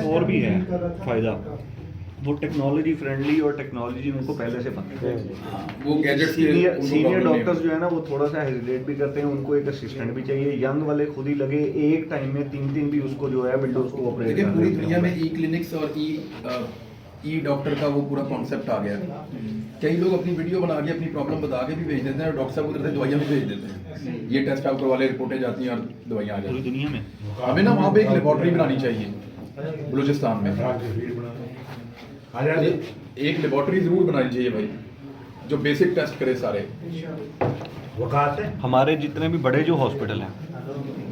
एक और भी है फ़ायदा, वो टेक्नोलॉजी फ्रेंडली और टेक्नोलॉजी उनको पहले से पता है। वो गैजेट सीनियर डॉक्टर्स जो है ना वो थोड़ा सा हेजिटेट भी करते हैं, उनको एक असिस्टेंट भी चाहिए। यंग वाले खुद ही लगे एक टाइम में 3 भी उसको जो है विंडोज को ऑपरेट देखिए कर पूरी लेते दुनिया हैं। में ई क्लिनिक्स और ई डॉक्टर का वो पूरा कॉन्सेप्ट आ गया। कई लोग अपनी वीडियो बना के अपनी प्रॉब्लम बता के भी भेज देते हैं और डॉक्टर साहब उधर से दवाइयाँ भी भेज देते हैं। ये टेस्ट आप करवा ले, रिपोर्टें जाती हैं और दवाइयाँ आ पूरी जाती दुनिया में हैं। हमें ना वहाँ पे एक लेबॉर्ट्री बनानी चाहिए बलूचिस्तान में। एक लेबॉर्ट्री जरूर बनानी चाहिए भाई, जो बेसिक टेस्ट करे सारे। हमारे जितने भी बड़े जो हॉस्पिटल हैं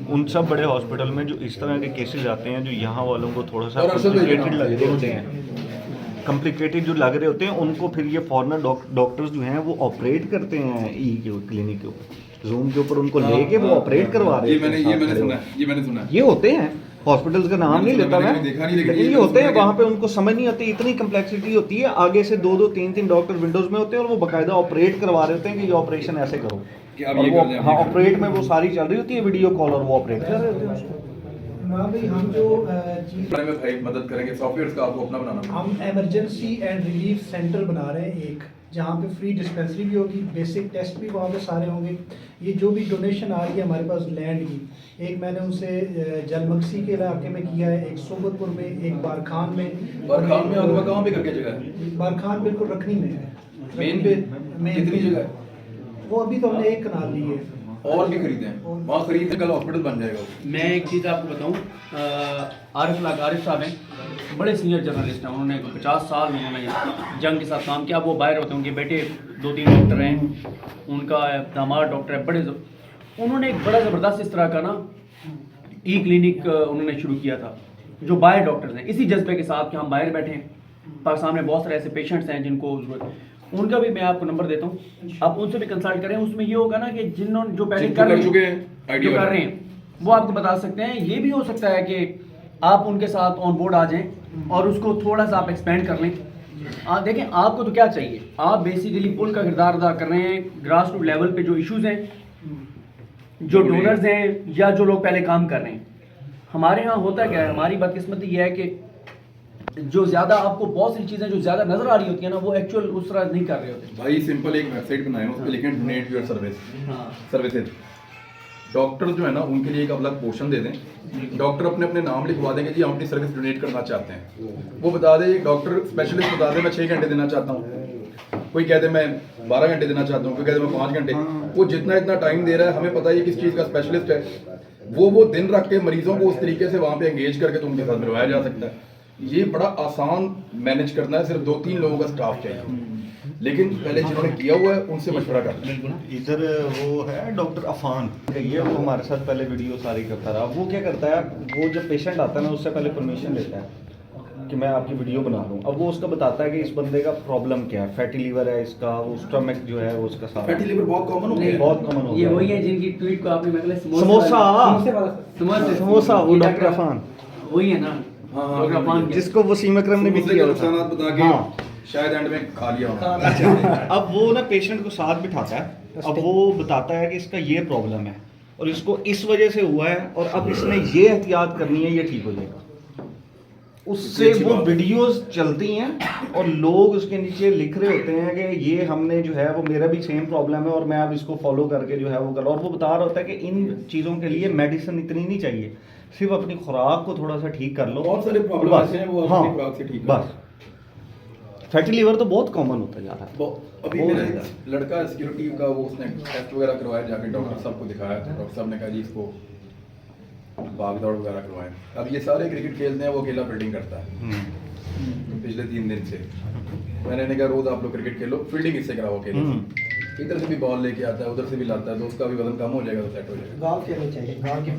उन सब बड़े हॉस्पिटल में जो इस तरह के केसेस आते हैं जो यहाँ वालों को थोड़ा सा और अरशद भाई, कॉम्प्लिकेटेड लग रहे होते हैं, कॉम्प्लिकेटेड जो लग रहे होते हैं उनको फिर ये फॉरेनर डॉक्टर्स जो हैं वो ऑपरेट करते हैं ई के क्लिनिक के ऊपर, जूम के ऊपर उनको लेके वो ऑपरेट करवा रहे हैं। ये मैंने सुना। ये होते हैं हॉस्पिटल्स का नाम नहीं लेता मैं, देखा नहीं, लेकिन ये होते हैं। वहाँ पे उनको समझ नहीं आती, इतनी कम्प्लेक्सिटी होती है, आगे से 2-2 3-3 डॉक्टर विंडोज में होते हैं और वो बाकायदा ऑपरेट करवा रहे होते हैं कि ये ऑपरेशन ऐसे करो। कि आप और ये वो कर दें, हाँ ऑपरेट में वो सारी चल रही होती है वीडियो कॉल और वो ऑपरेट कर रहे होते हैं उसको। ना भाई हम जो चीज़ बड़े में भाई मदद करेंगे, सॉफ्टवेयर का आपको अपना बनाना। हम एमरजेंसी एंड रिलीफ सेंटर बना रहे हैं एक, जहाँ पे फ्री डिस्पेंसरी भी होगी, बेसिक टेस्ट भी वहाँ पे सारे होंगे। ये जो भी डोनेशन आ रही है हमारे पास लैंड की, एक मैंने उनसे जलमक्सी के इलाके में किया है, एक सोबतपुर में, एक बारखान में। बारखान में आपके कहाँ पे करके जगह है? बारखान बिल्कुल रखनी में है। मेन पे मेन कितनी जगह है? वो अभी तो हमने एक कनाल ली है। और भी खरीदे हैं, वहाँ खरीद के कल हॉस्पिटल बन जाएगा। मैं एक चीज़ आपको बताऊं, आरिफ साहब हैं, बड़े सीनियर जर्नलिस्ट हैं। उन्होंने 50 साल उन्होंने जंग के साथ काम किया। वो बाहर होते हैं, उनके बेटे 2-3 डॉक्टर हैं, उनका दामाद डॉक्टर है, बड़े उन्होंने एक बड़ा ज़बरदस्त इस तरह का ना ई क्लिनिक उन्होंने शुरू किया था, जो बाहर डॉक्टर्स हैं, इसी जज्बे के साथ कि हम बाहर बैठे हैं। पाकिस्तान में बहुत सारे ऐसे पेशेंट्स हैं जिनको उनका भी मैं आपको नंबर देता हूँ, आप उनसे भी कंसल्ट करें। उसमें ये होगा ना कि जिन्होंने जो पहले कर चुके हैं, जो कर रहे हैं वो आपको बता सकते हैं। ये भी हो सकता है कि आप उनके साथ ऑन बोर्ड आ जाएं और उसको थोड़ा सा आप एक्सपेंड कर लें। देखें आपको तो क्या चाहिए, आप बेसिकली पुल का किरदार अदा कर रहे हैं ग्रास रूट लेवल पे। जो इश्यूज हैं, जो डोनर्स हैं या जो लोग पहले काम कर रहे हैं, हमारे यहाँ होता क्या है, हमारी बदकिस्मती ये है कि जो ज़्यादा आपको बहुत सी चीज़ें जो ज़्यादा नज़र आ रही होती है ना, वो एक्चुअल उस तरह नहीं कर रहे होते। भाई सिंपल एक वेबसाइट बनाए, उस पे लिखें डोनेट योर सर्विस हाँ, सर्विसेज। डॉक्टर जो है ना उनके लिए एक अलग पोर्शन दे दें। डॉक्टर अपने अपने नाम लिखवा देंगे, जी हम अपनी सर्विस डोनेट करना चाहते हैं। वो बता दे, डॉक्टर स्पेशलिस्ट बता दे मैं 6 घंटे देना चाहता हूँ, कोई कहते मैं 12 घंटे देना चाहता हूँ, कोई कहते मैं 5 घंटे। वो जितना इतना टाइम दे रहा है, हमें पता है किस चीज़ का स्पेशलिस्ट है, वो दिन रख के मरीजों को उस तरीके से वहाँ पे एंगेज करके तो उनके साथ मिलवाया जा सकता है। ये बड़ा आसान मैनेज करना है, सिर्फ 2-3 लोगों का स्टाफ चाहिए। लेकिन पहले जिन्होंने किया हुआ है उनसे मशवरा करना। इधर वो है डॉक्टर अफान, ये वो हमारे साथ पहले वीडियो सारी करता रहा। वो क्या करता है, वो जब पेशेंट आता है ना उससे पहले परमिशन लेता है कि मैं आपकी वीडियो बना दूं। अब वो उसका बताता है कि इस बंदे का प्रॉब्लम क्या है, फैटी लीवर है इसका, वो स्टमक जो है वो उसका सारा फैटी लिवर बहुत कॉमन हो गया, बहुत कॉमन हो ये गया। वही है जिनकी ट्वीट को आपने मतलब समोसा वो डॉक्टर अफान वही है ना, हाँ, डॉक्टर अफान के। जिसको वसीम अकरम ने भी समोसे किया के था। नुकसानात बता के हाँ। शायद एंड में खा लिया होगा। अब वो ना पेशेंट को साथ बिठाता है, अब वो बताता है कि इसका ये प्रॉब्लम है और इसको इस वजह से हुआ है और अब इसने ये एहतियात करनी है, ये ठीक हो जाएगा। उससे वो वीडियोस चलती हैं और लोग उसके नीचे लिख रहे होते हैं कि ये हमने जो है वो मेरा भी सेम प्रॉब्लम है और मैं अब इसको फॉलो करके जो है वो कर। और वो बता रहा होता है कि इन चीज़ों के लिए मेडिसिन इतनी नहीं चाहिए, सिर्फ अपनी खुराक को थोड़ा सा ठीक कर लो। बहुत सारे प्रॉब्लम ऐसे हैं वो अपनी खुराक से ठीक बस। फैटी लीवर तो बहुत कॉमन होता जा रहा है। अभी मेरा लड़का सिक्योरिटी का वो उसने टेस्ट वगैरह करवाया, जाके डॉक्टर साहब को दिखाया तो डॉक्टर साहब ने कहा जी इसको भाग दौड़ वगैरह करवाएं। अब ये सारे क्रिकेट खेलते हैं, वो अकेला फील्डिंग करता है पिछले 3 दिन से। मैंने कहा रोज आप लोग क्रिकेट खेलो, फील्डिंग इससे कराओ अकेले। इधर से भी बॉल लेके आता है, उधर से भी लाता है, तो उसका भी वजन कम हो जाएगा, तो सेट हो जाएगा। गाँव खेलनी चाहिए, गाँव के